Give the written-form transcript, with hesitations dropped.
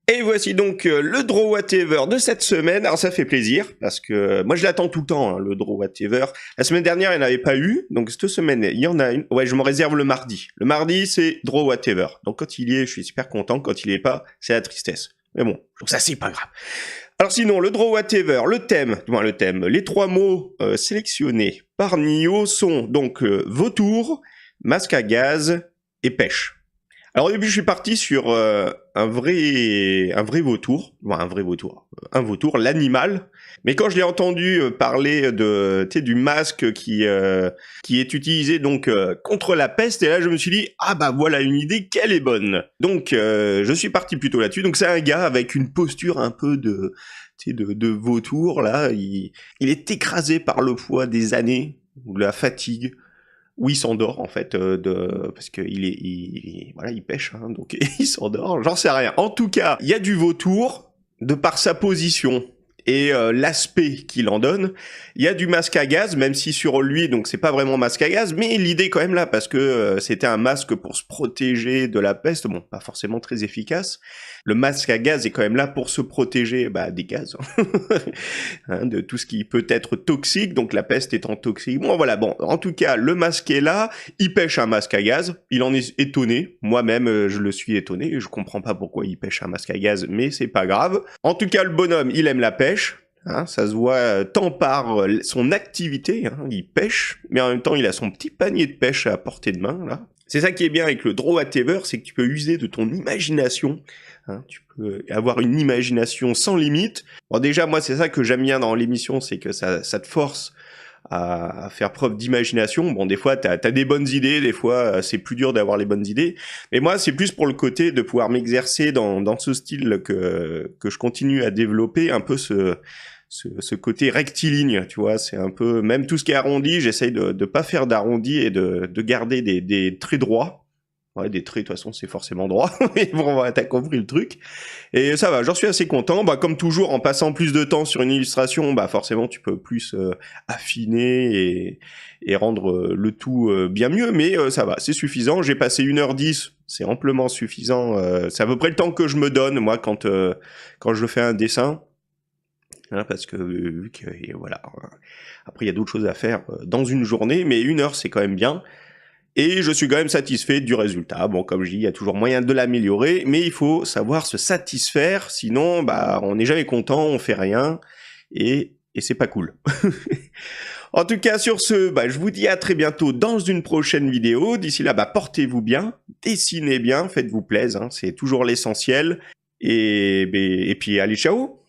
Et voici donc le Draw Whatever de cette semaine. Alors ça fait plaisir parce que moi je l'attends tout le temps, hein, le Draw Whatever. La semaine dernière il n'y en avait pas eu, donc cette semaine il y en a une. Ouais, je me réserve le mardi. Le mardi c'est Draw Whatever. Donc quand il y est, je suis super content. Quand il n'y est pas, c'est la tristesse. Mais bon, donc ça c'est pas grave. Alors sinon, le Draw Whatever, le thème, les trois mots sélectionnés par Nio sont donc vautour, masque à gaz et pêche. Alors au début, je suis parti sur un vrai vautour, un vautour, l'animal. Mais quand je l'ai entendu parler du masque qui est utilisé donc contre la peste, et là je me suis dit ah bah voilà une idée, quelle est bonne. Donc je suis parti plutôt là-dessus. Donc c'est un gars avec une posture un peu de vautour là. Il est écrasé par le poids des années, ou la fatigue. Où il s'endort en fait parce que il pêche hein, donc il s'endort, j'en sais rien. En tout cas, il y a du vautour de par sa position et l'aspect qu'il en donne. Il y a du masque à gaz, même si sur lui donc c'est pas vraiment masque à gaz, mais l'idée est quand même là parce que c'était un masque pour se protéger de la peste, bon pas forcément très efficace. Le masque à gaz est quand même là pour se protéger des gaz, hein, de tout ce qui peut être toxique, donc la peste étant toxique. Bon voilà, bon, en tout cas, le masque est là, il pêche un masque à gaz, il en est étonné, moi-même je le suis étonné, je comprends pas pourquoi il pêche un masque à gaz, mais c'est pas grave. En tout cas, le bonhomme, il aime la pêche, hein, ça se voit tant par son activité, hein, il pêche, mais en même temps, il a son petit panier de pêche à portée de main, là. C'est ça qui est bien avec le Draw Whatever, c'est que tu peux user de ton imagination. Hein, tu peux avoir une imagination sans limite. Bon, déjà, moi, c'est ça que j'aime bien dans l'émission, c'est que ça te force à faire preuve d'imagination. Bon, des fois, t'as des bonnes idées, des fois, c'est plus dur d'avoir les bonnes idées. Mais moi, c'est plus pour le côté de pouvoir m'exercer dans ce style que je continue à développer, un peu ce côté rectiligne, tu vois, c'est un peu, même tout ce qui est arrondi, j'essaye de pas faire d'arrondi et de garder des traits droits. Ouais, des traits, de toute façon, c'est forcément droit, mais bon, t'as compris le truc. Et ça va, j'en suis assez content. Comme toujours, en passant plus de temps sur une illustration, forcément, tu peux plus affiner et rendre le tout bien mieux, mais ça va, c'est suffisant. J'ai passé 1h10, c'est amplement suffisant. C'est à peu près le temps que je me donne, moi, quand je fais un dessin. Hein, parce que vu que voilà, après il y a d'autres choses à faire dans une journée, mais 1 heure c'est quand même bien. Et je suis quand même satisfait du résultat. Bon, comme je dis, il y a toujours moyen de l'améliorer, mais il faut savoir se satisfaire, sinon on n'est jamais content, on fait rien, et c'est pas cool. En tout cas, sur ce, je vous dis à très bientôt dans une prochaine vidéo. D'ici là, portez-vous bien, dessinez bien, faites-vous plaisir, hein, c'est toujours l'essentiel. Et puis allez, ciao!